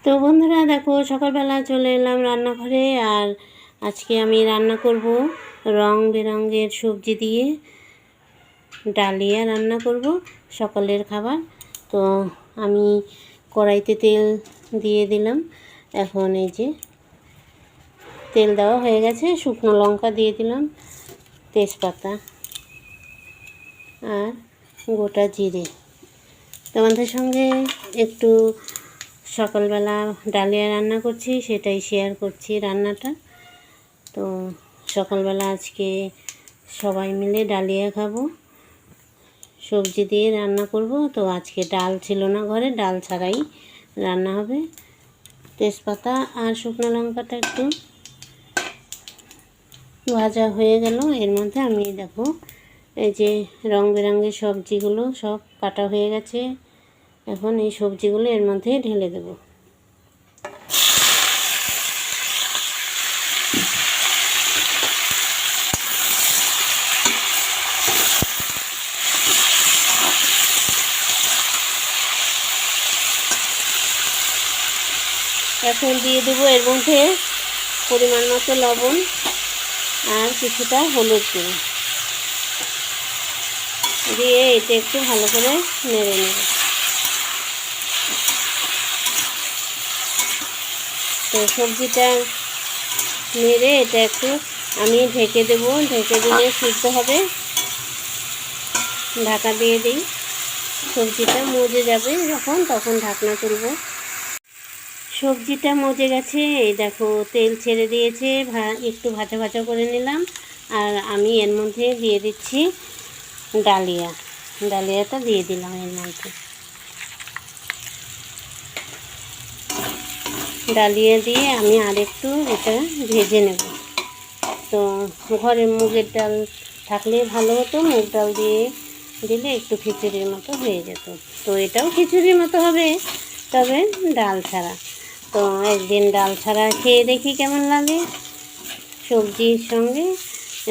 তো বন্ধুরা দেখো, সকালবেলা চলে এলাম রান্নাঘরে। আর আজকে আমি রান্না করব রং বেরঙের সবজি দিয়ে ডালিয়া রান্না করব, সকালের খাবার। তো আমি কড়াইতে তেল দিয়ে দিলাম। এখন এই যে তেল দেওয়া হয়ে গেছে, শুকনো লঙ্কা দিয়ে দিলাম, তেজপাতা আর গোটা জিরে। তোমাদের সঙ্গে একটু সকালবেলা ডালিয়া রান্না করছি, সেটাই শেয়ার করছি রান্নাটা। তো সকালবেলা আজকে সবাই মিলে ডালিয়া খাবো, সবজি দিয়ে রান্না করব। তো আজকে ডাল ছিল না ঘরে, ডাল ছাড়াই রান্না হবে। তেজপাতা আর শুকনো লঙ্কাটা একটু ভাজা হয়ে গেল। এর মধ্যে আমি দেখো এই যে রং বেরঙের সবজিগুলো সব কাটা হয়ে গেছে। এখন এই সবজিগুলো এর মধ্যে ঢেলে দেব। এখন দিয়ে দেবো এর মধ্যে পরিমাণ মতো লবণ আর কিছুটা হলুদ গুঁড়ো দিয়ে এটা একটু ভালো করে নেড়ে নেব। তো সবজিটা নেড়ে এটা একটু আমি ঢেকে দেব। ঢেকে দিলে সিদ্ধ হবে। ঢাকা দিয়ে দিই, সবজিটা মজে যাবে যখন, তখন ঢাকনা তুলব। সবজিটা মজে গেছে, এই দেখো তেল ছেড়ে দিয়েছে। একটু ভাজা ভাজা করে নিলাম। আর আমি এর মধ্যে দিয়ে দিচ্ছি ডালিয়াটা দিয়ে দিলাম এর মধ্যে। ডালিয়া দিয়ে আমি আরেকটু এটা ভেজে নেব। তো ঘরে মুগের ডাল থাকলে ভালো হতো, মুগ ডাল দিয়ে দিলে একটু খিচুড়ির মতো হয়ে যেত। তো এটাও খিচুড়ির মতো হবে, তবে ডাল ছাড়া। তো একদিন ডাল ছাড়া খেয়ে দেখি কেমন লাগে। সবজির সঙ্গে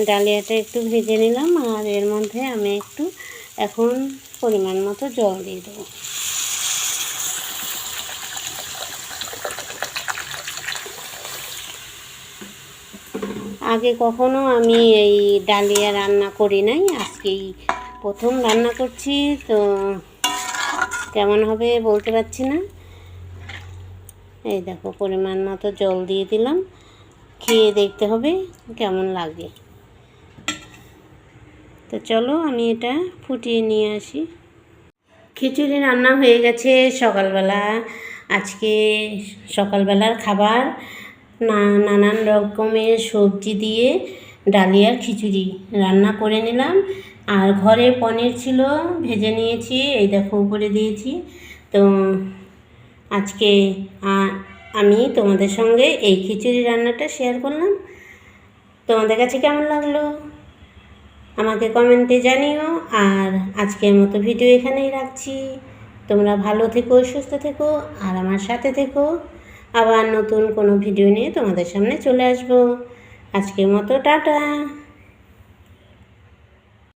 ডালিয়াটা একটু ভেজে নিলাম। আর এর মধ্যে আমি একটু এখন পরিমাণ মতো জল দিয়ে দেবো। আগে কখনো আমি এই ডালিয়া রান্না করি নাই, আজকেই প্রথম রান্না করছি। তো কেমন হবে বলতে পারছি না। এই দেখো পরিমাণ মতো জল দিয়ে দিলাম, খেয়ে দেখতে হবে কেমন লাগে। তো চলো আমি এটা ফুটিয়ে নিয়ে আসি। খিচুড়ি রান্না হয়ে গেছে সকালবেলা। আজকে সকালবেলার খাবার নানান রকমের সবজি দিয়ে ডালিয়ার খিচুড়ি রান্না করে নিলাম। আর ঘরে পনির ছিল, ভেজে নিয়েছি, এই দেখো উপরে দিয়েছি। তো আজকে আমি তোমাদের সঙ্গে এই খিচুড়ি রান্নাটা শেয়ার করলাম। তোমাদের কাছে কেমন লাগলো আমাকে কমেন্টে জানিও। আর আজকের মতো ভিডিও এখানেই রাখছি। তোমরা ভালো থেকো, সুস্থ থেকো আর আমার সাথে থেকো। আবার নতুন কোনো ভিডিও নিয়ে তোমাদের সামনে চলে আসবো। আজকের মতো টাটা।